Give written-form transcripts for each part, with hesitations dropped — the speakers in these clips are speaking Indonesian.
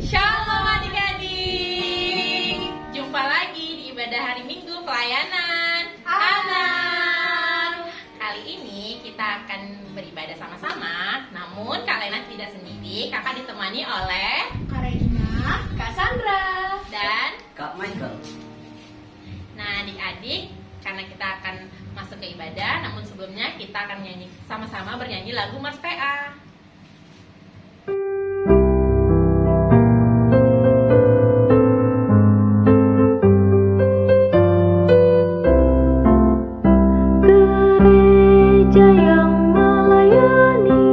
Shalom adik-adik, jumpa lagi di ibadah hari Minggu pelayanan anak. Kali ini kita akan beribadah sama-sama. Namun Kak Lena tidak sendiri, kakak ditemani oleh Kak Regina, Kak Sandra, dan Kak Michael. Nah adik-adik, karena kita akan masuk ke ibadah, namun sebelumnya kita akan nyanyi sama-sama bernyanyi lagu Mars PA. Gereja yang melayani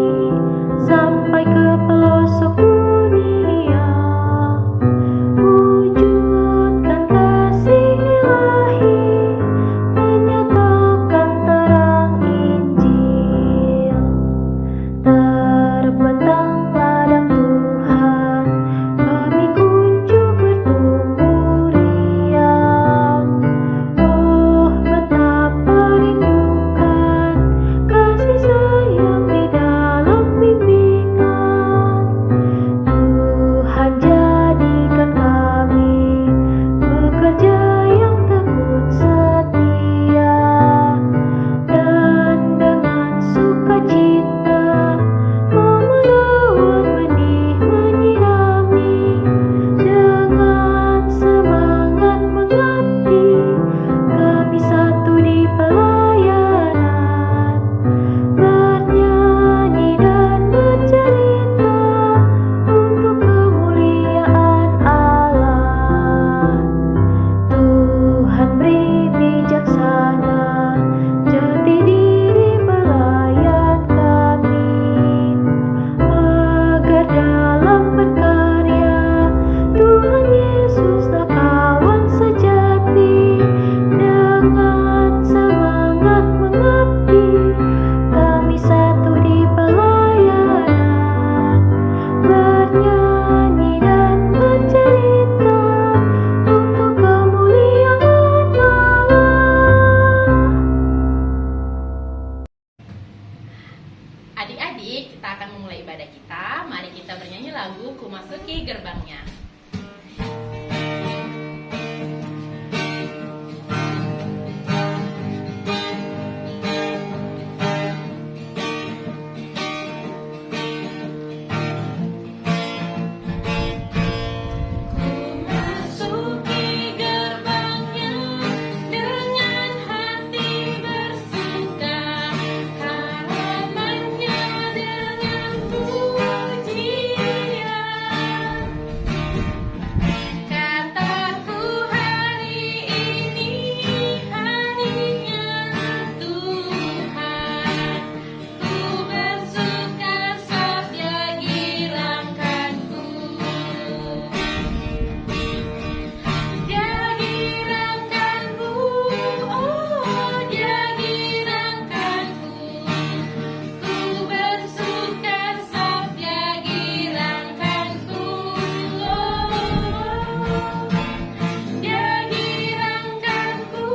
sampai ke pelosok dunia, wujudkan kasih ilahi, menyatakan terang Injil. Terbentang ladang Tuhan, kami kunjung bertumbuh riang. Oh, betapa rindukan kasih sayang di dalam bimbingan. Tuhan, jadikan kami pekerja yang tekun setia, dan dengan sukacita mau merawat benih, menyirami, dengan semangat mengabdi. Kami satu di pelayanan, bernyanyi dan bercerita untuk kemuliaan Allah. Tuhan beri bijaksana, jati diri pelayan kami, agar dalam berkarya Tuhan Yesus tak kawan sejati. Dengan semangat mengabdi, kami satu di pelayanan, bernyanyi dan bercerita untuk kemuliaan Allah. Adik-adik, kita akan memulai ibadah kita. Mari kita bernyanyi lagu Ku Masuki Gerbangnya. Masuki gerbangnya dengan hati bersuka, harapannya dengan pujian. Kataku hari ini harinya Tuhan, ku bersuka sebab Dia girangkanku. Dia girangkanku, oh Dia girangkanku. Ku bersuka sebab Dia girangkanku. Dia girangkanku,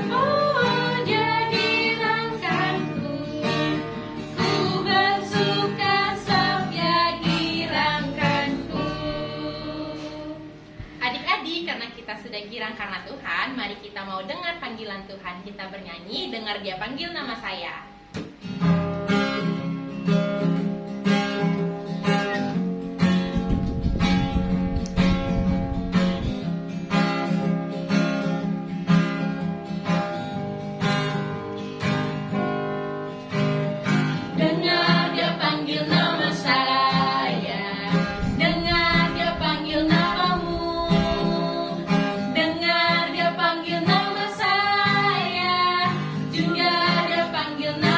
oh Dia girangkanku. Ku bersuka sebab Dia girangkanku. Adik-adik, karena kita sudah girang karena Tuhan, mari kita mau dengar panggilan Tuhan. Kita bernyanyi, dengar Dia panggil nama saya. Dengar Dia panggil nama saya, dengar Dia panggil namamu, dengar Dia panggil nama saya, juga Dia panggil nama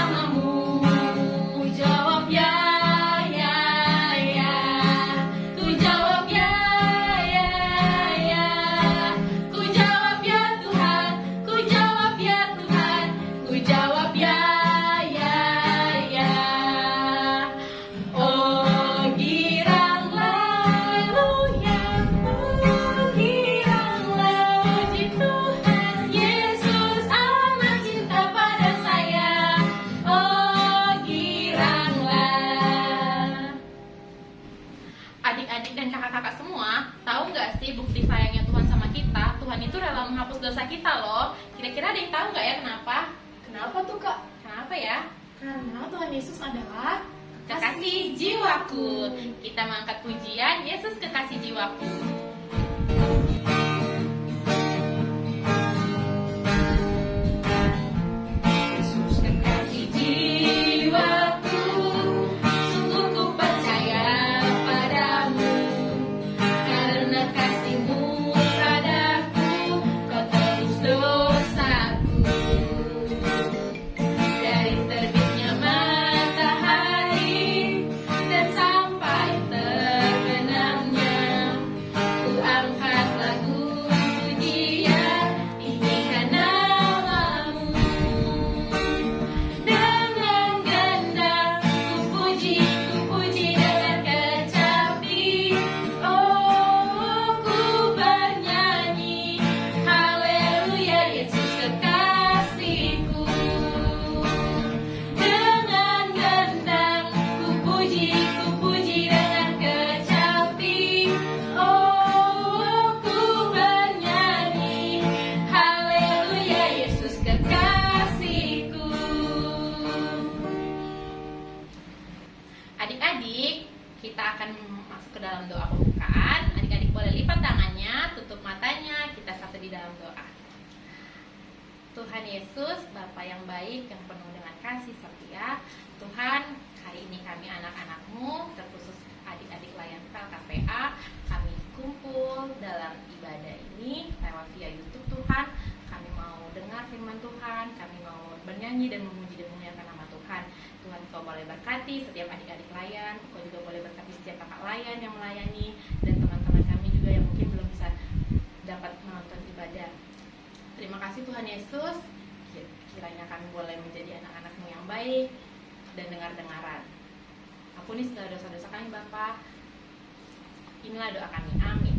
adik-adik dan kakak-kakak semua, tahu nggak sih bukti sayangnya Tuhan sama kita? Tuhan itu rela menghapus dosa kita loh. Kira-kira ada yang tahu nggak ya kenapa? Kenapa tuh Kak? Kenapa ya? Karena Tuhan Yesus adalah Kekasih jiwaku. Kita mengangkat pujian Yesus kekasih jiwaku. Yesus kekasih jiwaku, sungguh ku percaya padamu, karena kasih-Mu padaku, Kau tebus dosaku. Dari terbitnya matahari dan sampai terbenamnya, ku angkat lagu pujian tinggikan namamu. Dengan ganda ku puji dengan kecapi. Oh, ku bernyanyi haleluya Yesus kekasihku. Dengan gendang ku puji dengan kecapi. Oh, ku bernyanyi haleluya Yesus kekasihku. Adik-adik, kita akan masuk ke dalam doa pembukaan. Adik-adik boleh lipat tangannya, tutup matanya, kita satu di dalam doa. Tuhan Yesus, Bapa yang baik, yang penuh dengan kasih setia, Tuhan, hari ini kami anak-anak-Mu, terkhusus adik-adik layan KPA, kami kumpul dalam ibadah ini lewat via YouTube Tuhan. Kami mau dengar firman Tuhan, kami mau bernyanyi dan memuji dan memuliakan nama Tuhan. Tuhan, Kau boleh berkati setiap adik-adik layan, Kau juga boleh berkati setiap kakak layan yang melayani, dan teman-teman kami juga yang mungkin belum bisa dapat menonton ibadah. Terima kasih Tuhan Yesus, kiranya kami boleh menjadi anak-anak-Mu yang baik dan dengar-dengaran. Ampuni segala dosa-dosa kami Bapa. Inilah doa kami, amin.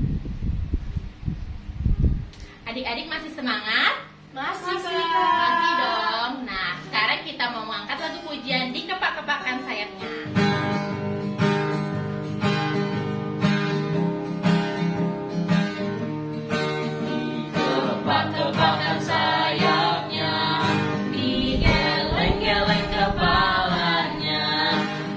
Adik-adik masih semangat? Masih Masih dong. Nah, sekarang kita mau mengangkat lagu pujian di kepak-kepakan sayapnya. Kepak-kepakan sayapnya, digeleng-geleng kepalanya,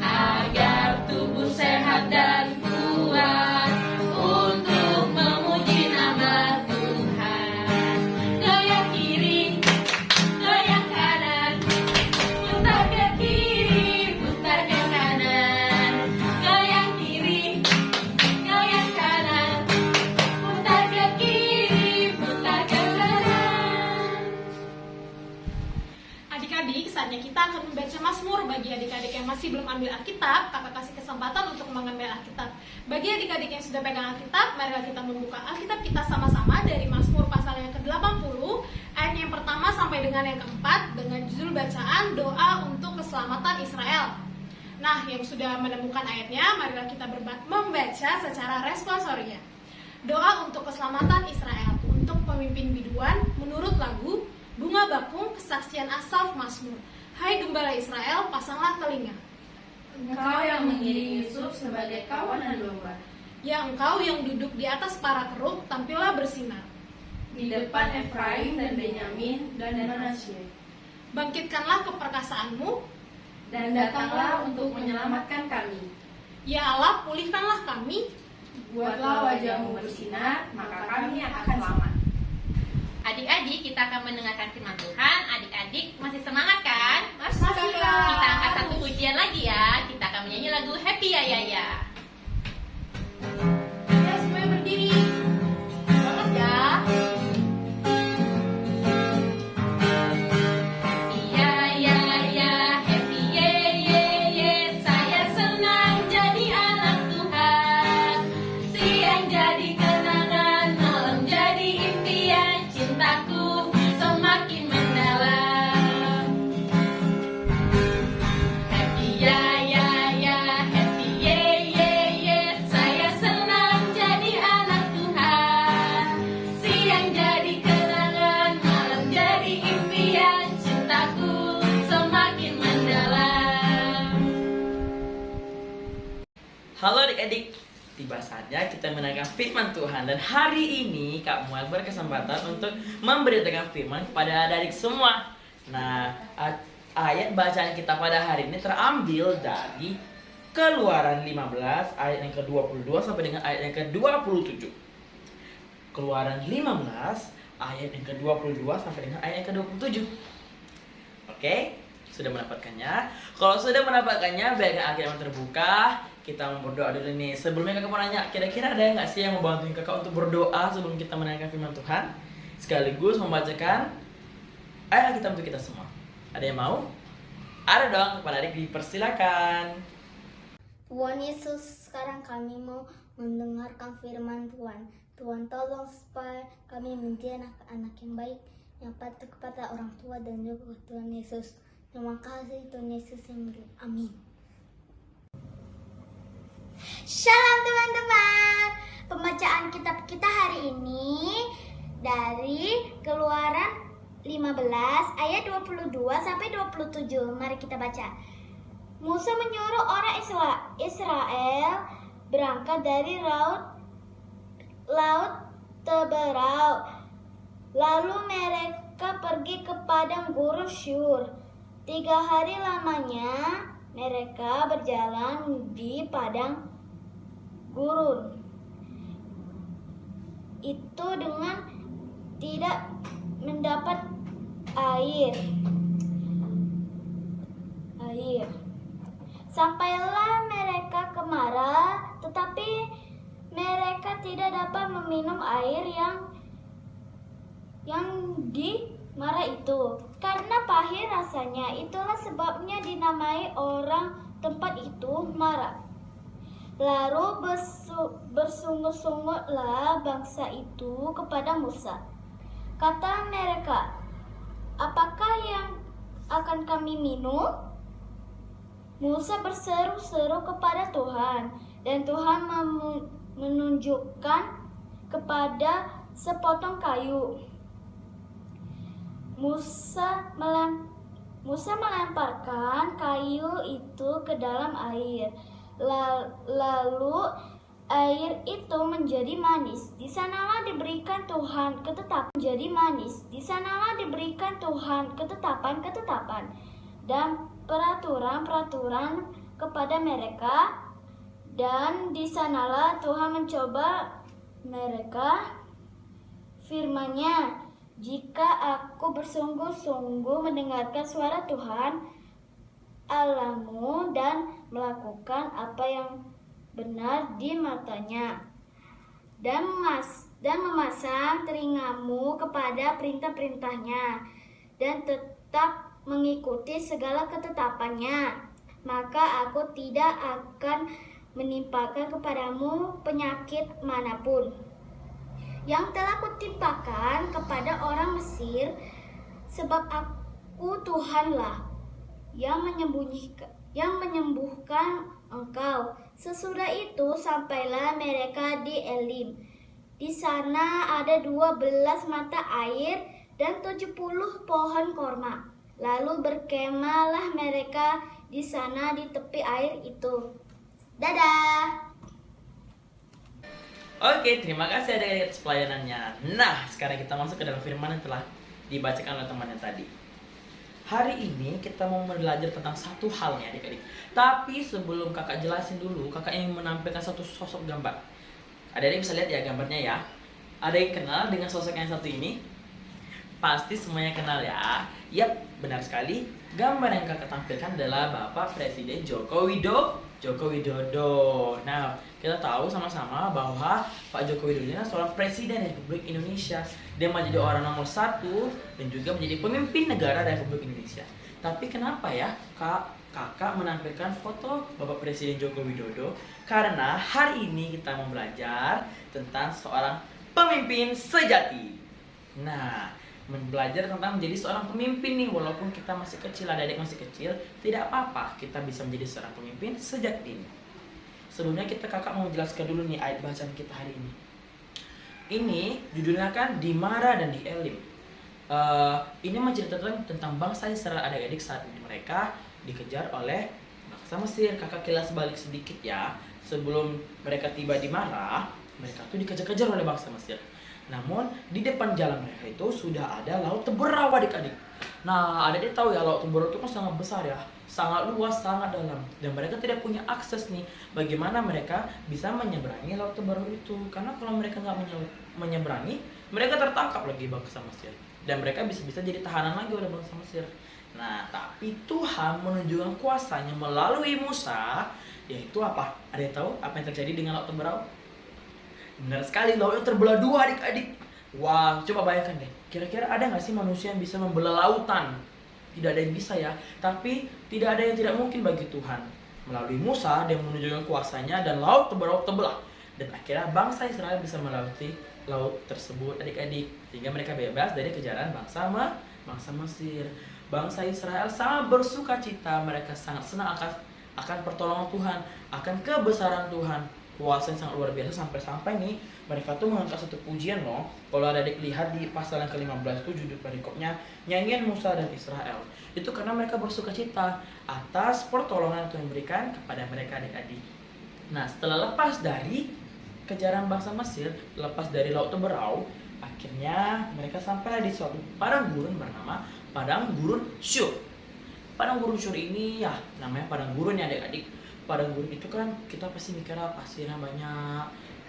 agar tubuh sehat dan kuat untuk memuji nama Tuhan. Goyang kiri, goyang kanan, putar ke kiri, putar ke kanan. Goyang kiri, goyang kanan, putar ke kiri, putar ke kanan. Adik-adik, saatnya kita akan membaca Mazmur. Bagi adik-adik yang masih belum ambil Alkitab, kakak kasih kesempatan untuk mengambil Alkitab. Bagi adik-adik yang sudah pegang Alkitab, marilah kita membuka Alkitab kita sama-sama dari Mazmur pasal yang ke-80, ayat yang pertama sampai dengan yang keempat, dengan judul bacaan Doa untuk Keselamatan Israel. Nah, yang sudah menemukan ayatnya, marilah kita membaca secara responsoria. Doa untuk keselamatan Israel, untuk pemimpin biduan, menurut lagu Bunga Bakung, kesaksian Asaf Mazmur. Hai gembala Israel, pasanglah telinga. Engkau yang mengiring Yusuf sebagai kawanan domba, Ya engkau yang duduk di atas para keruk, tampillah bersinar. di depan Efraim dan Benyamin dan Manasye. Bangkitkanlah keperkasaanmu, Dan datanglah untuk menyelamatkan kami. ya Allah, pulihkanlah kami. Buatlah wajahmu bersinar, maka kami akan selamat. Adik-adik, kita akan mendengarkan firman Tuhan. Adik-adik masih semangat kan? Masih, Kak. Kita angkat satu pujian lagi ya. Kita akan menyanyi lagu Happy Ya Ya Ya. Ya, semuanya berdiri. Semangat ya. Ya ya ya, happy ye ye ye. Saya senang jadi anak Tuhan. Siang jadi kenangan, malam jadi impian. Cintaku semakin mendalam. Happy ya ya ya, happy ye ye saatnya kita mendengarkan firman Tuhan. Dan hari ini Kak Mual berkesempatan untuk memberitakan firman kepada adik-adik semua. Nah, ayat bacaan kita pada hari ini terambil dari Keluaran 15 ayat yang ke-22 sampai dengan ayat yang ke-27. Keluaran 15 ayat yang ke-22 sampai dengan ayat yang ke-27. Oke? Sudah mendapatkannya? Kalau sudah mendapatkannya, biarkan Alkitab terbuka. Kita mau berdoa dulu nih. Sebelumnya kakak mau nanya, kira-kira ada nggak sih yang mau bantuin kakak untuk berdoa sebelum kita mendengarkan firman Tuhan? Sekaligus membacakan ayat Alkitab untuk kita semua. Ada yang mau? Ada dong, kepada adik dipersilakan. Tuhan Yesus, sekarang kami mau mendengarkan firman Tuhan. Tuhan tolong supaya kami menjadi anak-anak yang baik, yang patuh kepada orang tua dan juga Tuhan Yesus. Terima kasih Tuhan Yesus yang beri. Amin. Shalom teman-teman. Pembacaan kitab kita hari ini dari Keluaran 15 ayat 22 sampai 27. Mari kita baca. Musa menyuruh orang Israel berangkat dari laut Teberau. Lalu mereka pergi ke padang gurun Syur. 3 hari lamanya mereka berjalan di padang gurun itu dengan tidak mendapat air. Sampailah mereka ke Mara, tetapi mereka tidak dapat meminum air yang di Mara itu, karena pahit rasanya. Itulah sebabnya dinamai orang tempat itu Mara. Lalu bersungut-sungutlah bangsa itu kepada Musa. Kata mereka, apakah yang akan kami minum? Musa berseru-seru kepada Tuhan, dan Tuhan menunjukkan kepada sepotong kayu. Musa melemparkan kayu itu ke dalam air. Lalu air itu menjadi manis. Di sanalah diberikan Tuhan ketetapan menjadi manis. Di sanalah diberikan Tuhan ketetapan dan peraturan kepada mereka. Dan di sanalah Tuhan mencoba mereka. Firman-Nya, jika aku bersungguh-sungguh mendengarkan suara Tuhan Allahmu dan melakukan apa yang benar di matanya, dan memasang telingamu kepada perintah-perintahnya, dan tetap mengikuti segala ketetapannya, maka aku tidak akan menimpakan kepadamu penyakit manapun yang telah kutimpakan kepada orang Mesir, sebab aku Tuhanlah yang menyembuhkan engkau. Sesudah itu sampailah mereka di Elim. Di sana ada 12 mata air dan 70 pohon korma. Lalu berkemahlah mereka di sana di tepi air itu. Dadah. Oke, terima kasih adik-adik atas pelayanannya. Nah, sekarang kita masuk ke dalam firman yang telah dibacakan oleh temannya tadi. Hari ini kita mau belajar tentang satu hal nih adik-adik. Tapi sebelum kakak jelasin dulu, kakak ingin menampilkan satu sosok gambar. Adik-adik bisa lihat ya gambarnya ya. Ada yang kenal dengan sosok yang satu ini? Pasti semuanya kenal ya. Yap, benar sekali. Gambar yang kakak tampilkan adalah Bapak Presiden Joko Widodo. Nah, kita tahu sama-sama bahwa Pak Joko Widodo ini seorang Presiden Republik Indonesia. Dia menjadi orang nomor 1 dan juga menjadi pemimpin negara Republik Indonesia. Tapi kenapa ya kakak menampilkan foto Bapak Presiden Joko Widodo? Karena hari ini kita mau belajar tentang seorang pemimpin sejati. Nah, belajar tentang menjadi seorang pemimpin nih, walaupun kita masih kecil, adik-adik masih kecil, tidak apa-apa, kita bisa menjadi seorang pemimpin sejati. Sebelumnya kakak mau jelaskan dulu nih ayat bacaan kita hari ini. Ini judulnya kan di Mara dan di Elim. Ini menceritakan tentang bangsa Israel adik-adik saat mereka dikejar oleh bangsa Mesir. Kakak kilas balik sedikit ya. sebelum mereka tiba di Marah, mereka tuh dikejar-kejar oleh bangsa Mesir. Namun di depan jalan mereka itu sudah ada laut Teberau adik-adik. Nah, adik-adik tahu ya, laut Teberau itu kan sangat besar ya, sangat luas, sangat dalam. Dan mereka tidak punya akses nih, bagaimana mereka bisa menyeberangi laut Teberau itu. Karena kalau mereka nggak menyeberangi, mereka tertangkap lagi bangsa Mesir. Dan mereka bisa-bisa jadi tahanan lagi oleh bangsa Mesir. Nah, tapi Tuhan menunjukkan kuasanya melalui Musa, yaitu apa? Ada yang tahu apa yang terjadi dengan laut Teberau? Benar sekali, lautnya terbelah dua adik-adik. Wah, coba bayangkan deh. Kira-kira ada nggak sih manusia yang bisa membelah lautan? Tidak ada yang bisa ya. Tapi tidak ada yang tidak mungkin bagi Tuhan. Melalui Musa, dia menunjukkan kuasanya dan laut Teberau terbelah. Dan akhirnya bangsa Israel bisa melewati laut tersebut adik-adik. Sehingga mereka bebas dari kejaran bangsa Mesir. Bangsa Israel sangat bersuka cita. Mereka sangat senang akan pertolongan Tuhan, akan kebesaran Tuhan. Kuasa yang sangat luar biasa, sampai-sampai nih mereka tuh mengangkat satu pujian loh. Kalau adik lihat di pasal yang ke-15 tuh judul perikopnya nyanyian Musa dan Israel. Itu karena mereka bersuka cita atas pertolongan yang Tuhan berikan kepada mereka adik-adik. Nah, setelah lepas dari kejaran bangsa Mesir, lepas dari laut Teberau, akhirnya mereka sampai di suatu padang gurun bernama Padang Gurun Syur. Padang Gurun Syur ini ya namanya padang gurun ya adik-adik. Padang gurun itu kan kita pasti mikir pasirnya banyak,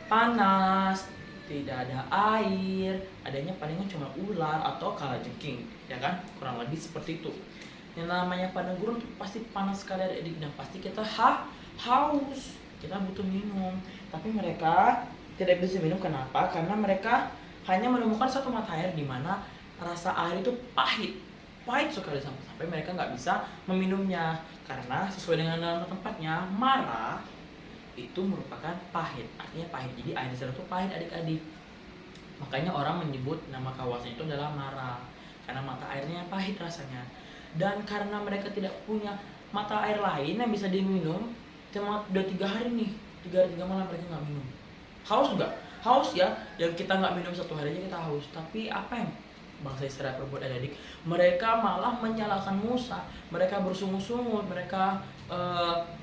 panas, tidak ada air, adanya palingan cuma ular atau kalajengking, ya kan? Kurang lebih seperti itu. Yang namanya padang gurun itu pasti panas sekali adik-adik, dan pasti kita haus, kita butuh minum. Tapi mereka tidak bisa minum, kenapa? Karena mereka hanya menemukan satu mata air di mana rasa air itu pahit sekali, sampai mereka nggak bisa meminumnya. Karena sesuai dengan nama tempatnya, Marah itu merupakan pahit, artinya pahit. Jadi air di sana itu pahit adik-adik. Makanya orang menyebut nama kawasan itu adalah Marah, karena mata airnya yang pahit rasanya. Dan karena mereka tidak punya mata air lain yang bisa diminum, cuma udah 3 hari nih, 3 hari 3 malam mereka nggak minum. Haus nggak? Haus ya, yang kita nggak minum 1 hari aja kita haus. Tapi apa yang bangsa Israel perbuat adik-adik? Mereka malah menyalahkan Musa. Mereka bersungut-sungut, mereka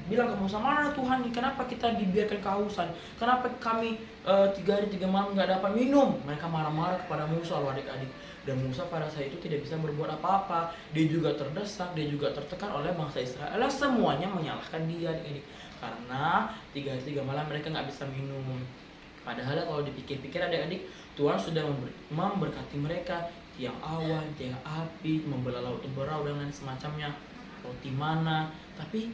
bilang ke Musa, mana Tuhan nih, kenapa kita dibiarkan kehausan? Kenapa kami 3 hari 3 malam nggak dapat minum? Mereka marah-marah kepada Musa loh adik-adik. Dan Musa pada saat itu tidak bisa berbuat apa-apa. Dia juga terdesak, dia juga tertekan oleh bangsa Israel. Semuanya menyalahkan dia adik-adik. Karena 3 hari 3 malam mereka nggak bisa minum. Padahal kalau dipikir-pikir adik-adik, Tuhan sudah memberkati mereka. Tiang awan, tiang api, membelah laut Teberau dan lain semacamnya, roti mana. Tapi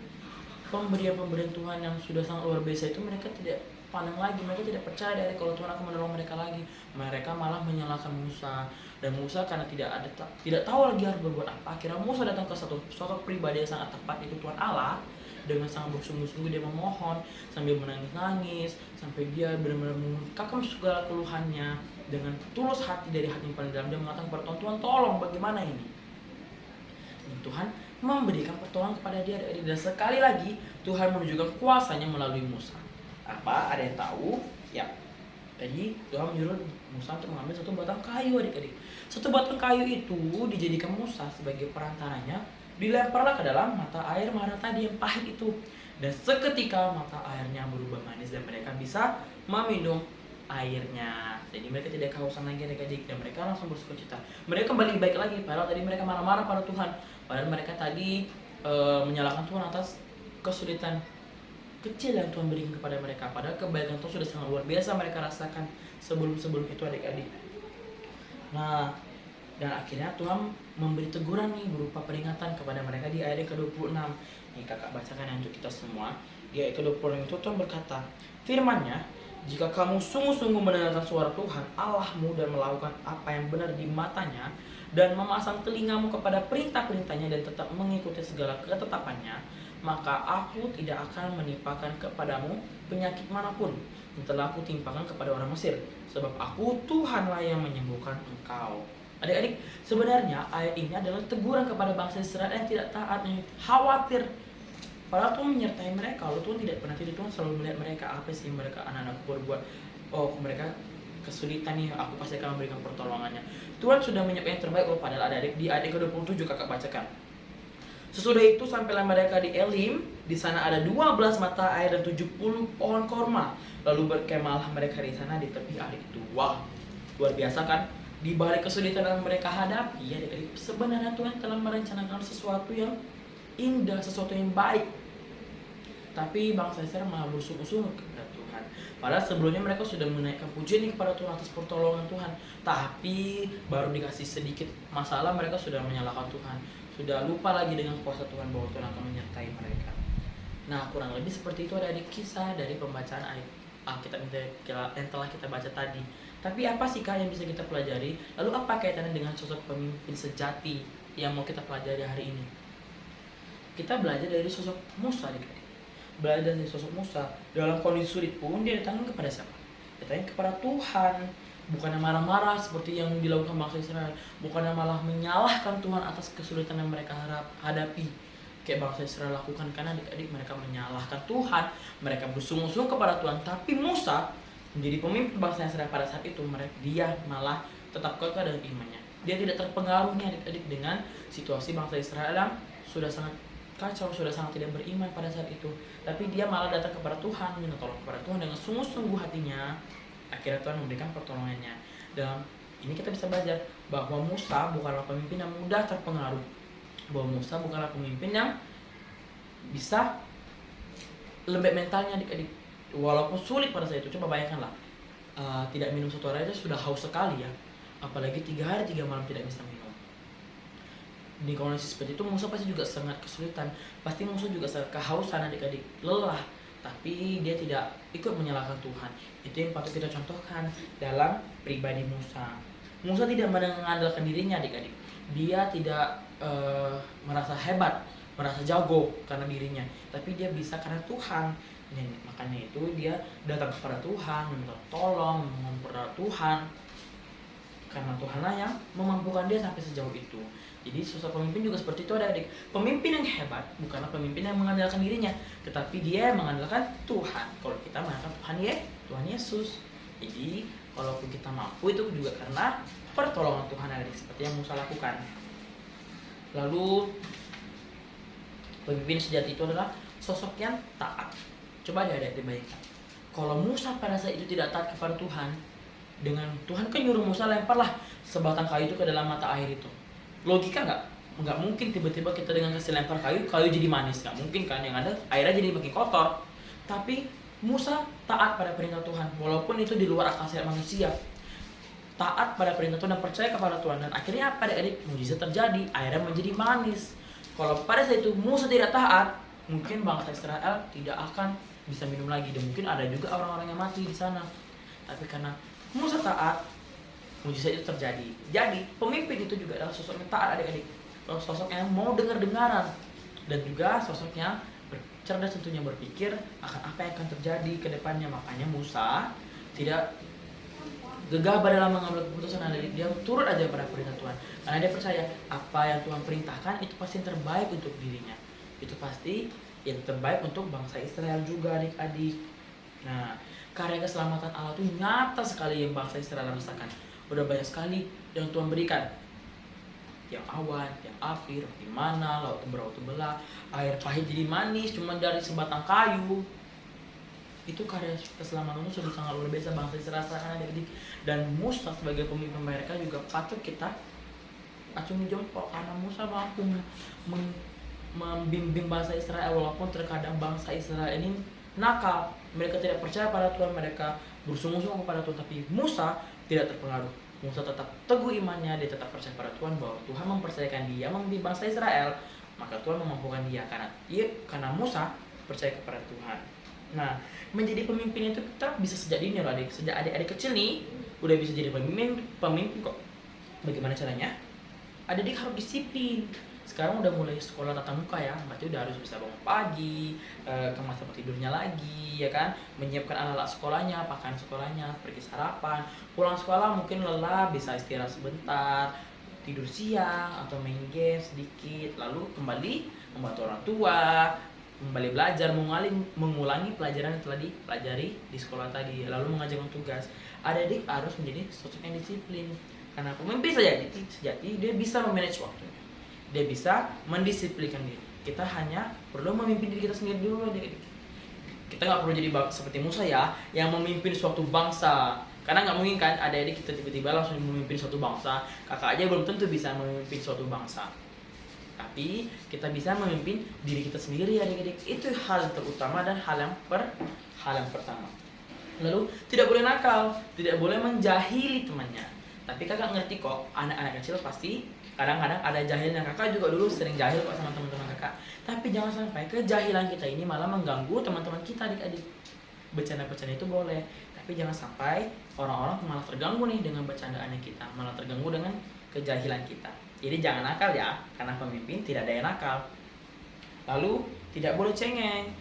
pemberian-pemberian Tuhan yang sudah sangat luar biasa itu mereka tidak pandang lagi, mereka tidak percaya dari kalau Tuhan akan menolong mereka lagi. Mereka malah menyalahkan Musa. Dan Musa karena tidak tahu lagi harus berbuat apa, akhirnya Musa datang ke sosok pribadi yang sangat tepat, itu Tuhan Allah. Dengan sangat bersungguh-sungguh dia memohon sambil menangis-nangis, sampai dia benar-benar mengungkapkan segala keluhannya dengan tulus hati, dari hati yang paling dalam. Dia mengatakan kepada Tuhan, tolong, bagaimana ini? Dan Tuhan memberikan pertolongan kepada dia. Dan sekali lagi Tuhan menunjukkan kuasanya melalui Musa. Apa? Ada yang tahu? Ya. Jadi Tuhan menyuruh Musa untuk mengambil satu batang kayu adik-adik. Satu batang kayu itu dijadikan Musa sebagai perantaranya, dilemparlah ke dalam mata air Marah tadi yang pahit itu. Dan seketika mata airnya berubah manis dan mereka bisa meminum airnya. Jadi mereka tidak kehausan lagi adik-adik, dan mereka langsung bersuka cita. Mereka kembali baik lagi, padahal tadi mereka marah-marah pada Tuhan. Padahal mereka tadi menyalahkan Tuhan atas kesulitan kecil yang Tuhan berikan kepada mereka. Padahal kebaikan Tuhan sudah sangat luar biasa mereka rasakan sebelum itu adik-adik. Nah, dan akhirnya Tuhan memberi teguran nih berupa peringatan kepada mereka di ayat ke-26. Nih kakak bacakan yang untuk kita semua. Di ayat ke-26 itu Tuhan berkata, firman-Nya, jika kamu sungguh-sungguh mendengarkan suara Tuhan Allahmu dan melakukan apa yang benar di matanya, dan memasang telingamu kepada perintah-perintahnya dan tetap mengikuti segala ketetapannya, maka aku tidak akan menimpakan kepadamu penyakit manapun yang telah aku timpakan kepada orang Mesir, sebab aku Tuhanlah yang menyembuhkan engkau. Adik-adik, sebenarnya ayat ini adalah teguran kepada bangsa Israel yang tidak taat, yang khawatir. Padahal Tuhan menyertai mereka, kalau Tuhan tidak pernah tidur, Tuhan selalu melihat mereka, apa sih mereka anak-anakku berbuat. Oh, mereka kesulitan nih, aku pasti akan memberikan pertolongannya. Tuhan sudah menyiapkan yang terbaik loh. Padahal adik-adik, di ayat ke-27 kakak bacakan. Sesudah itu sampailah mereka di Elim. Di sana ada 12 mata air dan 70 pohon korma. Lalu berkemahlah mereka di sana di tepi air itu. Wah, luar biasa kan? Di balik kesulitan yang mereka hadapi, ya adik-adik, sebenarnya Tuhan telah merencanakan sesuatu yang indah, sesuatu yang baik. Tapi bangsa Israel malah bersungguh-sungguh kepada Tuhan. Padahal sebelumnya mereka sudah menaikkan pujian kepada Tuhan atas pertolongan Tuhan. Tapi baru dikasih sedikit masalah mereka sudah menyalahkan Tuhan. Sudah lupa lagi dengan kuasa Tuhan bahwa Tuhan akan menyertai mereka. Nah, kurang lebih seperti itu ada di kisah dari pembacaan ayat Alkitab yang telah kita baca tadi. Tapi apa sih Kak yang bisa kita pelajari? Lalu apa kaitannya dengan sosok pemimpin sejati yang mau kita pelajari hari ini? Kita belajar dari sosok Musa, adik-adik. Belajar dari sosok Musa. Dalam kondisi sulit pun dia datang kepada siapa? Datang kepada Tuhan. Bukannya marah-marah seperti yang dilakukan bangsa Israel. Bukannya malah menyalahkan Tuhan atas kesulitan yang mereka hadapi. Kayak bangsa Israel lakukan, karena adik-adik mereka menyalahkan Tuhan. Mereka bersungguh-sungguh kepada Tuhan. Tapi Musa menjadi pemimpin bangsa Israel pada saat itu, dia malah tetap kekeh dengan imannya. Dia tidak terpengaruhnya adik-adik dengan situasi bangsa Israel yang sudah sangat kacau, sudah sangat tidak beriman pada saat itu. Tapi dia malah datang kepada Tuhan, minta tolong kepada Tuhan dengan sungguh-sungguh hatinya. Akhirnya Tuhan memberikan pertolongannya. Dalam ini kita bisa belajar bahwa Musa bukanlah pemimpin yang mudah terpengaruh. Bahwa Musa bukanlah pemimpin yang bisa lembek mentalnya adik-adik. Walaupun sulit pada saat itu, coba bayangkanlah, tidak minum satu hari aja sudah haus sekali ya. Apalagi 3 hari 3 malam tidak bisa minum. Di kondisi seperti itu Musa pasti juga sangat kesulitan. Pasti Musa juga sangat kehausan adik-adik, lelah. Tapi dia tidak ikut menyalahkan Tuhan. Itu yang patut kita contohkan dalam pribadi Musa. Musa tidak mengandalkan dirinya adik-adik. Dia tidak merasa hebat, merasa jago karena dirinya. Tapi dia bisa karena Tuhan. Dan makanya itu dia datang kepada Tuhan, meminta tolong, memohon kepada Tuhan. Karena Tuhanlah yang memampukan dia sampai sejauh itu. Jadi sosok pemimpin juga seperti itu adik-adik. Pemimpin yang hebat bukanlah pemimpin yang mengandalkan dirinya, tetapi dia mengandalkan Tuhan. Kalau kita mengandalkan Tuhan Yesus. Jadi walaupun kita mampu itu juga karena pertolongan Tuhan adik, seperti yang Musa lakukan. Lalu pemimpin sejati itu adalah sosok yang taat. Coba adik-adik bayangkan. Kalau Musa pada saat itu tidak taat kepada Tuhan, dengan Tuhan kan nyuruh Musa lemparlah sebatang kayu itu ke dalam mata air itu. Logika nggak mungkin tiba-tiba kita dengan kasih lempar kayu jadi manis, nggak mungkin kan. Yang ada airnya jadi makin kotor. Tapi Musa taat pada perintah Tuhan walaupun itu di luar akal sehat manusia. Taat pada perintah Tuhan dan percaya kepada Tuhan, dan akhirnya apa adik-adik? Mujizat terjadi, airnya menjadi manis. Kalau pada saat itu Musa tidak taat, mungkin bangsa Israel tidak akan bisa minum lagi, dan mungkin ada juga orang-orang yang mati di sana. Tapi karena Musa taat, mujizat itu terjadi. Jadi pemimpin itu juga adalah sosok yang taat adik-adik, sosok yang mau dengar-dengaran, dan juga sosok yang cerdas tentunya, berpikir akan apa yang akan terjadi ke depannya. Makanya Musa tidak gegabah dalam mengambil keputusan adik-adik. Dia turut aja pada perintah Tuhan, karena dia percaya apa yang Tuhan perintahkan itu pasti yang terbaik untuk dirinya. Itu pasti yang terbaik untuk bangsa Israel juga adik-adik. Nah, karya keselamatan Allah itu nyata sekali yang bangsa Israel rasakan. Udah banyak sekali yang Tuhan berikan. Yang awan, yang api, roti mana, laut berbelah, air pahit jadi manis cuma dari sebatang kayu. Itu karya keselamatan itu sudah sangat luar biasa bangsa Israel rasakan adik-adik. Dan Musa sebagai pemimpin mereka juga patut kita acungi jempol, karena Musa mampu membimbing bangsa Israel walaupun terkadang bangsa Israel ini nakal. Mereka tidak percaya pada Tuhan, mereka bersungguh-sungguh kepada Tuhan, tapi Musa tidak terpengaruh. Musa tetap teguh imannya, dia tetap percaya pada Tuhan bahwa Tuhan mempercayakan dia memimpin bangsa Israel, maka Tuhan memampukan dia karena Musa percaya kepada Tuhan. Nah, menjadi pemimpin itu kita bisa sejak dini loh adik. Sejak adik-adik kecil nih udah bisa jadi pemimpin kok. Bagaimana caranya? Adik-adik harus disiplin. Sekarang udah mulai sekolah tatap muka ya, berarti udah harus bisa bangun pagi, kemas tempat tidurnya lagi, ya kan, menyiapkan anak-anak sekolahnya, pakaian sekolahnya, pergi sarapan, pulang sekolah mungkin lelah, bisa istirahat sebentar, tidur siang atau main game sedikit, lalu kembali membantu orang tua, kembali belajar, mengulangi pelajaran yang telah dipelajari di sekolah tadi, lalu mengajarkan tugas. Adik-adik harus menjadi sosok yang disiplin, karena pemimpin sejati dia bisa memanage waktunya. dia bisa mendisiplinkan diri. Kita hanya perlu memimpin diri kita sendiri dulu adik-adik. Kita nggak perlu jadi seperti Musa ya, yang memimpin suatu bangsa. Karena nggak mungkin kan adik-adik kita tiba-tiba langsung memimpin suatu bangsa. Kakak aja belum tentu bisa memimpin suatu bangsa. Tapi kita bisa memimpin diri kita sendiri adik-adik. Itu hal terutama dan hal yang pertama. Lalu tidak boleh nakal, tidak boleh menjahili temannya. Tapi kakak ngerti kok, anak-anak kecil pasti kadang-kadang ada jahilnya. Kakak juga dulu sering jahil kok sama teman-teman kakak. Tapi jangan sampai kejahilan kita ini malah mengganggu teman-teman kita adik-adik. Bercanda-bercanda itu boleh, tapi jangan sampai orang-orang malah terganggu nih dengan bercandaannya kita, malah terganggu dengan kejahilan kita. Jadi jangan nakal ya, karena pemimpin tidak ada yang nakal. Lalu tidak boleh cengeng,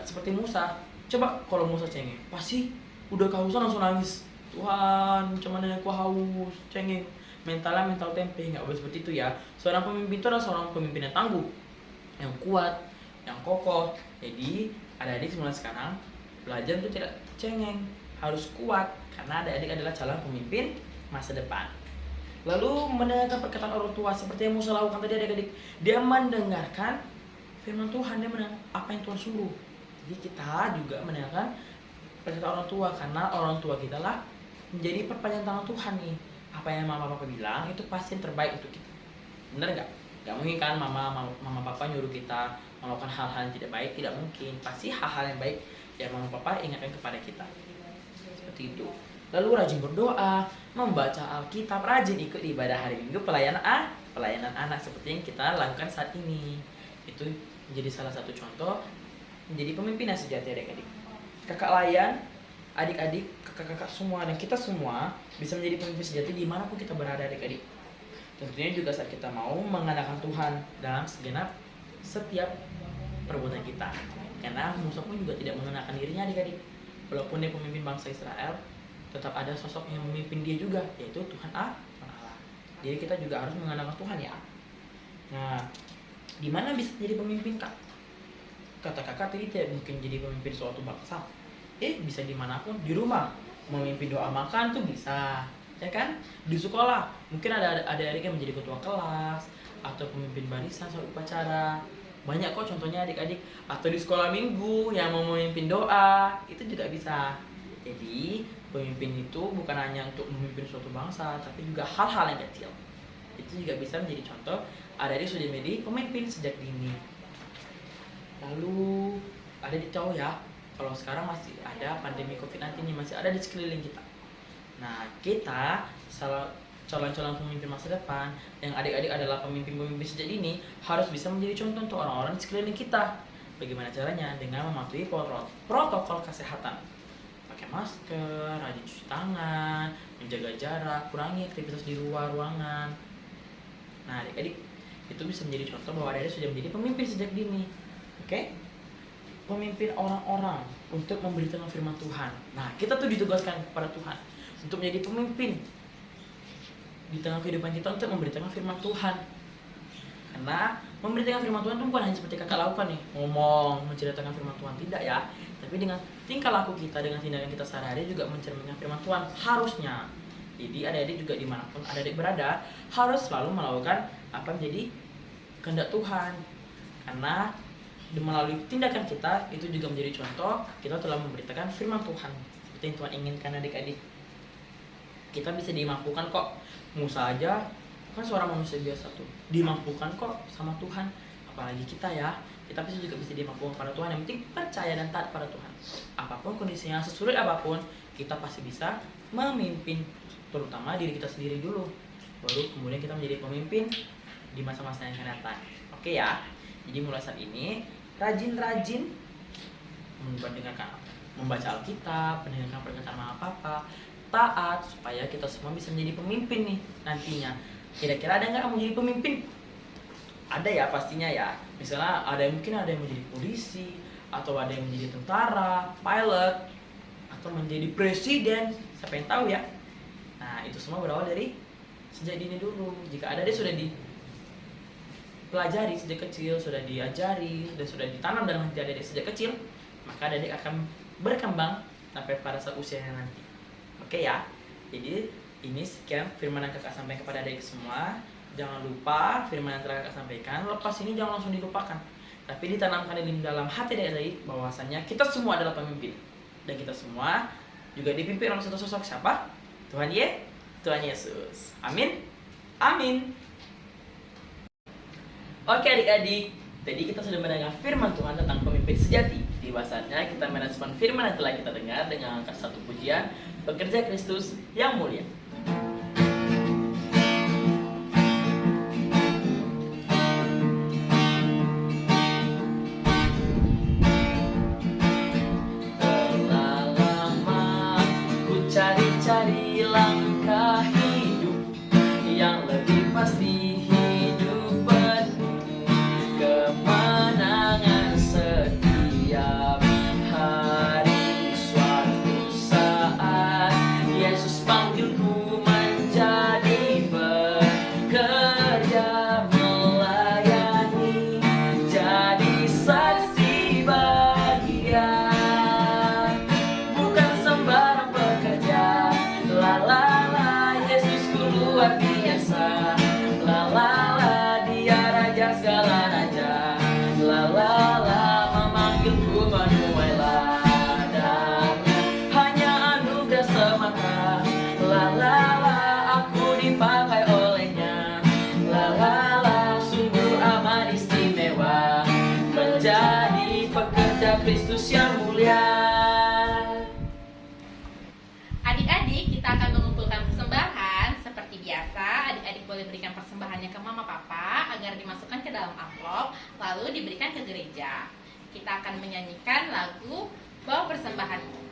seperti Musa. Coba kalau Musa cengeng, pasti udah kehausan langsung nangis. Tuhan, macam mana aku haus, cengeng. Mentalnya mental tempe, nggak boleh seperti itu ya. Seorang pemimpin itu adalah seorang pemimpin yang tangguh, yang kuat, yang kokoh. Jadi adik-adik mulai sekarang belajar itu tidak cengeng, harus kuat, karena adik-adik adalah calon pemimpin masa depan. Lalu mendengarkan perkataan orang tua seperti yang Musa lakukan tadi adik-adik. Dia mendengarkan firman Tuhan, dia mendengar apa yang Tuhan suruh. Jadi kita juga mendengarkan perkataan orang tua, karena orang tua kita lah menjadi perpanjangan tangan Tuhan nih. Apa yang mama papa bilang itu pasti yang terbaik untuk kita. Bener nggak? Gak mungkin kan mama papa nyuruh kita melakukan hal-hal yang tidak baik, tidak mungkin. Pasti hal-hal yang baik yang mama papa ingatkan kepada kita. Seperti itu. Lalu rajin berdoa, membaca Alkitab, rajin ikut ibadah hari Minggu, pelayanan anak seperti yang kita lakukan saat ini. Itu menjadi salah satu contoh menjadi pemimpin yang sejati adik-adik. Kakak layan, adik-adik, kakak-kakak semua, dan kita semua bisa menjadi pemimpin sejati dimanapun kita berada adik-adik. Tentunya juga saat kita mau mengandalkan Tuhan dalam segenap setiap perbuatan kita. Karena Musa pun juga tidak mengenakan dirinya adik-adik. Walaupun dia pemimpin bangsa Israel, tetap ada sosok yang memimpin dia juga, yaitu Tuhan Allah. Jadi kita juga harus mengandalkan Tuhan ya. Nah, gimana bisa jadi pemimpin kak? Kata kakak tadi tidak mungkin jadi pemimpin suatu bangsa. Bisa dimanapun, di rumah memimpin doa makan tuh bisa, ya kan? Di sekolah mungkin ada adik-adik yang menjadi ketua kelas atau pemimpin barisan saat upacara. Banyak kok contohnya adik-adik. Atau di sekolah minggu yang mau memimpin doa, itu juga bisa. Jadi pemimpin itu bukan hanya untuk memimpin suatu bangsa, tapi juga hal-hal yang kecil. Itu juga bisa menjadi contoh adik-adik sudah menjadi pemimpin sejak dini. Lalu ada di tahu ya, kalau sekarang masih ada pandemi COVID-19 ini masih ada di sekeliling kita. Nah, kita calon-calon pemimpin masa depan yang adik-adik adalah pemimpin-pemimpin sejak dini harus bisa menjadi contoh untuk orang-orang di sekeliling kita. Bagaimana caranya? Dengan mematuhi protokol kesehatan. Pakai masker, rajin cuci tangan, menjaga jarak, kurangi aktivitas di luar ruangan. Nah, adik-adik itu bisa menjadi contoh bahwa adik-adik sudah menjadi pemimpin sejak dini. Oke? Pemimpin orang-orang untuk memberitakan firman Tuhan. Nah, kita tuh ditugaskan kepada Tuhan untuk menjadi pemimpin di tengah kehidupan kita untuk memberitakan firman Tuhan. Karena memberitakan firman Tuhan itu bukan hanya seperti kakak lakukan nih, ngomong, menceritakan firman Tuhan, tidak ya. Tapi dengan tingkah laku kita, dengan tindakan kita sehari-hari juga mencerminkan firman Tuhan, harusnya. Jadi adik-adik juga dimanapun adik-adik berada harus selalu melakukan apa menjadi kehendak Tuhan. Karena melalui tindakan kita itu juga menjadi contoh kita telah memberitakan firman Tuhan seperti yang Tuhan inginkan adik-adik. Kita bisa dimampukan kok. Musa aja kan seorang manusia biasa tuh, dimampukan kok sama Tuhan. Apalagi kita ya, kita juga bisa dimampukan pada Tuhan. Yang penting percaya dan taat pada Tuhan. Apapun kondisinya, sesulit apapun, kita pasti bisa memimpin, terutama diri kita sendiri dulu. Baru kemudian kita menjadi pemimpin di masa-masa yang akan datang. Oke ya. Jadi mulai saat ini rajin-rajin membaca Alkitab, mendengarkan perkataan mama papa, taat, supaya kita semua bisa menjadi pemimpin nih nantinya. Kira-kira ada nggak kamu jadi pemimpin? Ada ya pastinya ya. Misalnya mungkin ada yang menjadi polisi, atau ada yang menjadi tentara, pilot, atau menjadi presiden. Siapa yang tahu ya? Nah, itu semua berawal dari sejak dini dulu. Jika ada dia sudah dipelajari sejak kecil, sudah diajari, dan sudah ditanam dalam hati adik sejak kecil, maka adik akan berkembang sampai pada saat usianya nanti. Oke ya, jadi ini sekian firman yang kakak sampaikan kepada adik semua. Jangan lupa firman yang telah kakak sampaikan, lepas ini jangan langsung dilupakan, tapi ditanamkan di dalam hati adik-adik bahwasanya kita semua adalah pemimpin. Dan kita semua juga dipimpin oleh satu sosok siapa? Tuhan Yesus. Amin. Amin. Oke adik-adik, tadi kita sudah mendengar firman Tuhan tentang pemimpin sejati. Di saatnya kita merespon firman yang telah kita dengar dengan angkat satu pujian, Pekerja Kristus yang Mulia. Telah lama ku cari-cari langkah hidup yang lebih pasti, hidup penuh kemenangan setiap hari. Suatu saat Yesus panggilku menjadi pekerja, melayani, jadi saksi bahagia. Bukan sembarang pekerja, la la la, Yesusku luar biasa. La la la, dia raja segala raja. La la la, memanggilku menuai ladangnya, hanya anugerah semata. La la la, aku dipakai olehnya. La la la, sungguh amat istimewa menjadi pekerja Kristus yang mulia. Adik-adik, kita akan mengumpulkan persembahan. Seperti biasa, adik-adik boleh berikan persembahannya ke mama papa agar dimasukkan ke dalam amplop, lalu diberikan ke gereja. Kita akan menyanyikan lagu Bawa Persembahanmu.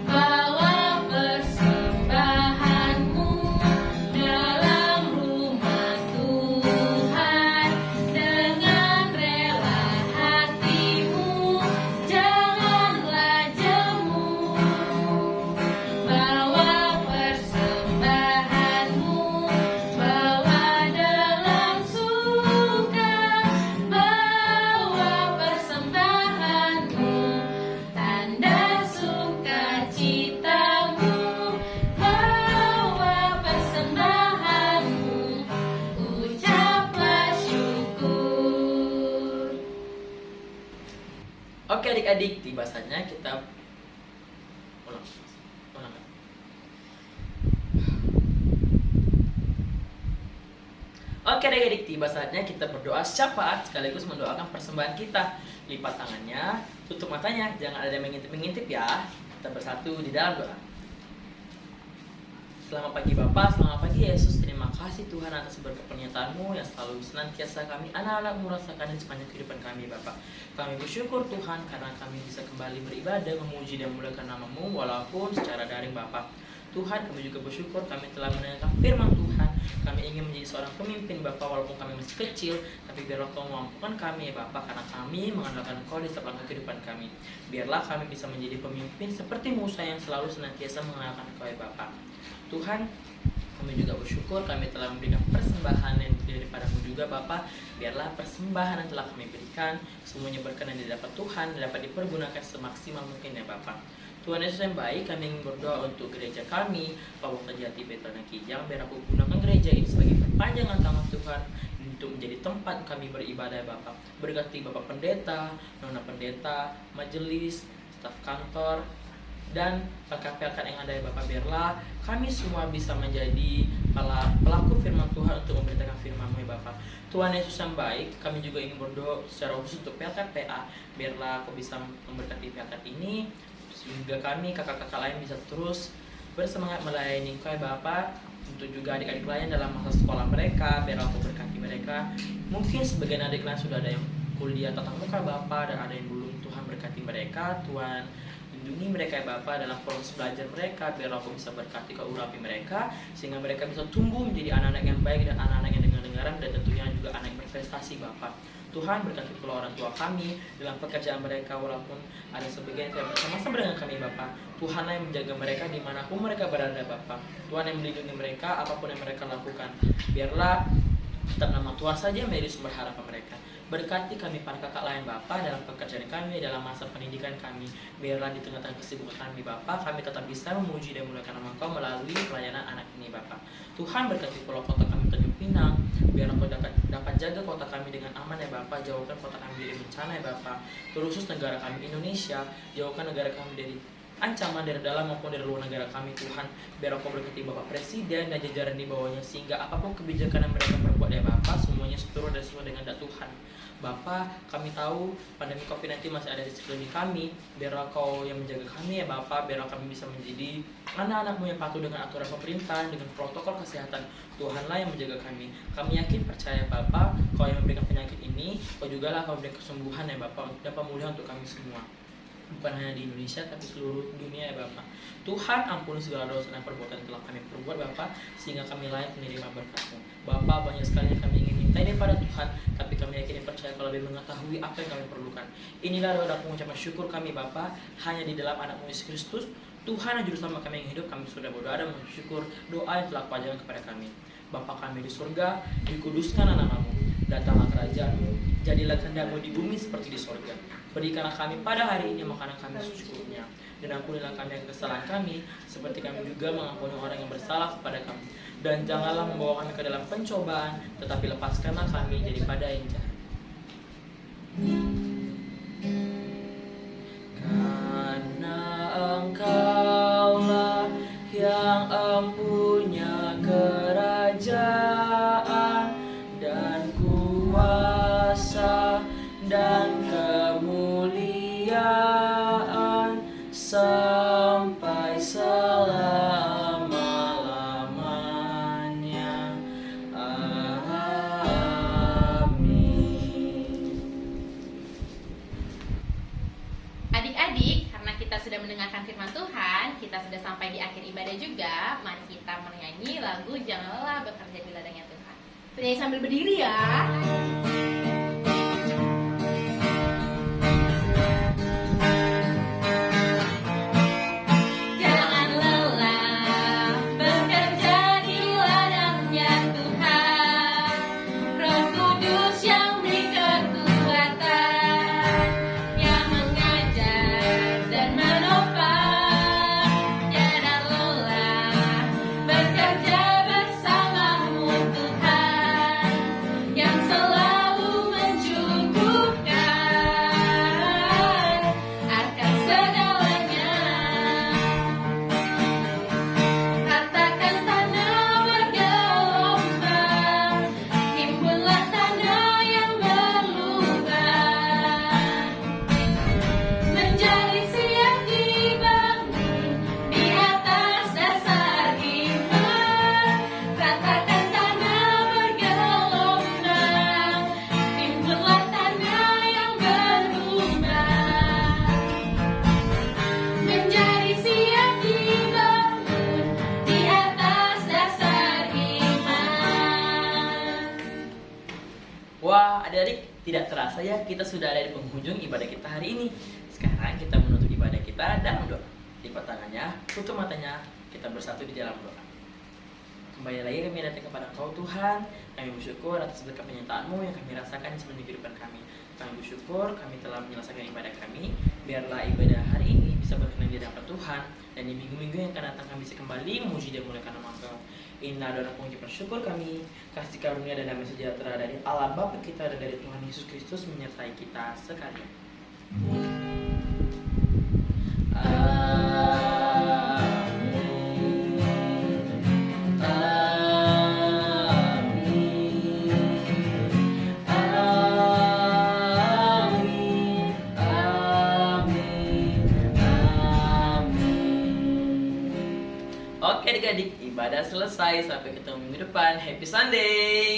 Bawa persembahanmu dalam rumah Tuhan dengan rela hatimu, janganlah jemu. Bawa persembahanmu, bawa dalam suka, bawa persembahanmu, tanda sukacitamu, bawa persembahanmu, ucaplah syukur. Oke adik-adik, tiba saatnya kita ulang. Oke adik-adik, tiba saatnya kita berdoa syafaat sekaligus mendoakan persembahan kita. Lipat tangannya, tutup matanya, jangan ada yang mengintip-mengintip ya. Kita bersatu di dalam doa. Selamat pagi Bapa, selamat pagi Yesus. Terima kasih Tuhan atas berkat pernyataan-Mu yang selalu senantiasa kami anak-anak-Mu rasakan di sepanjang kehidupan kami Bapa. Kami bersyukur Tuhan karena kami bisa kembali beribadah, memuji dan memuliakan nama-Mu walaupun secara daring Bapa. Tuhan, kami juga bersyukur kami telah mendengarkan firman Tuhan. Kami ingin menjadi seorang pemimpin Bapa walaupun kami masih kecil, tapi biarlah Kau memampukan kami ya Bapa, karena kami mengandalkan Kau di setiap langkah kehidupan kami. Biarlah kami bisa menjadi pemimpin seperti Musa yang selalu senantiasa mengandalkan Kau ya Bapa. Tuhan, kami juga bersyukur kami telah memberikan persembahan yang daripada-Mu juga Bapa. Biarlah persembahan yang telah kami berikan semuanya berkenan di hadapan Tuhan dan dapat dipergunakan semaksimal mungkin ya Bapa. Tuhan Yesus yang baik, kami ingin berdoa untuk gereja kami, Pawang Sejati Veteran Kijang. Biar aku gunakan gereja ini sebagai perpanjangan tangan Tuhan untuk menjadi tempat kami beribadah Bapak. Berkati Bapak Pendeta, Nona Pendeta, majelis, staf kantor, dan rekan-rekan yang ada ya Bapak. Biarlah kami semua bisa menjadi pelaku firman Tuhan untuk memberitakan firman-Mu ya Bapak. Tuhan Yesus yang baik, kami juga ingin berdoa secara khusus untuk PLKPA. Biarlah Kau bisa memberkati PLK ini, sehingga kami, kakak-kakak lain bisa terus bersemangat melayani Kau ya Bapak. Untuk juga adik-adik lain dalam masa sekolah mereka, biar Kau berkati mereka. Mungkin sebagian adik lain sudah ada yang kuliah tatap muka Bapak, dan ada yang belum. Tuhan berkati mereka, Tuhan lindungi mereka ya Bapak dalam proses belajar mereka. Biar Kau bisa berkati, Kau urapi mereka, sehingga mereka bisa tumbuh menjadi anak-anak yang baik dan anak-anak yang dengar-dengaran, dan tentunya juga anak yang berprestasi Bapak. Tuhan berkati pula orang tua kami dalam pekerjaan mereka, walaupun ada sebagian yang bersama-sama dengan kami Bapa. Tuhanlah yang menjaga mereka dimanapun mereka berada Bapa. Tuhan yang melindungi mereka apapun yang mereka lakukan. Biarlah tetap nama Tuhan saja menjadi sumber harapan mereka. Berkati kami para kakak lain Bapa dalam pekerjaan kami, dalam masa pendidikan kami. Biarlah di tengah-tengah kesibukan kami Bapa, kami tetap bisa memuji dan memuliakan nama Kau melalui pelayanan anak ini Bapa. Tuhan berkati pula kota kami Tanjung Pinang. Biarlah Kau dapat jaga kota kami dengan aman ya Bapa. Jauhkan kota kami dari bencana ya Bapa. Terkhusus negara kami Indonesia, jauhkan negara kami dari ancaman dari dalam maupun dari luar negara kami Tuhan. Biar Kau berkati Bapak Presiden dan jajaran di bawahnya, sehingga apapun kebijakan yang mereka perbuat ya Bapak, semuanya seturut dan sesuai dengan kehendak Tuhan. Bapak, kami tahu pandemi COVID-19 masih ada di sekeliling kami. Biarlah Kau yang menjaga kami ya Bapak. Biarlah kami bisa menjadi anak-anak-Mu yang patuh dengan aturan pemerintah, dengan protokol kesehatan. Tuhanlah yang menjaga kami. Kami yakin percaya Bapak, Kau yang memberikan penyakit ini, Kau juga lah Kau memberikan kesembuhan ya Bapak, dan pemulihan untuk kami semua. Bukan hanya di Indonesia tapi seluruh dunia ya Bapak. Tuhan, ampuni segala dosa dan perbuatan yang telah kami perbuat Bapak, sehingga kami layak menerima berkat-Mu. Bapak, banyak sekali yang kami ingin minta daripada Tuhan, tapi kami yakin dan percaya Kau lebih mengetahui apa yang kami perlukan. Inilah doa dan pengucapan syukur kami Bapak, hanya di dalam anak-Mu Yesus Kristus, Tuhan yang juru selamat kami yang hidup. Kami sudah berdoa dan mensyukur doa yang telah Kau ajarkan kepada kami. Bapa kami di surga, dikuduskanlah nama-Mu, datanglah kerajaan-Mu, jadilah kehendak-Mu di bumi seperti di surga. Berikanlah kami pada hari ini makanan kami secukupnya, dan ampunilah kami akan kesalahan kami, seperti kami juga mengampuni orang yang bersalah kepada kami. Dan janganlah membawa kami ke dalam pencobaan, tetapi lepaskanlah kami daripada yang jahat. Karena Engkaulah yang empunya kerajaan dan kuasa dan kemuliaan sampai selama-lamanya. Amin. Adik-adik, karena kita sudah mendengarkan firman Tuhan, kita sudah sampai di akhir ibadah juga. Mari kita menyanyi lagu Jangan Lelah Bekerja di Ladangnya Tuhan. Penyanyi sambil berdiri ya. Wah, adik-adik, tidak terasa ya kita sudah ada di penghujung ibadah kita hari ini. Sekarang kita menutup ibadah kita dalam doa. Lipat tangannya, tutup matanya, kita bersatu di dalam doa. Kembali lagi kami datang kepada Kau Tuhan. Kami bersyukur atas berkat penyertaan-Mu yang kami rasakan di sepanjang kehidupan kami. Kami bersyukur kami telah menyelesaikan ibadah kami. Biarlah ibadah hari ini bisa berkenan di hadapan Tuhan, dan di minggu-minggu yang akan datang kami bisa kembali memuji dan memuliakan nama Kau. Inilah doa dan pengucapan syukur kami. Kasih karunia dan damai sejahtera dari Allah Bapa kita dan dari Tuhan Yesus Kristus menyertai kita sekalian. Oke adik-adik, ibadah selesai. Sampai ketemu minggu depan. Happy Sunday.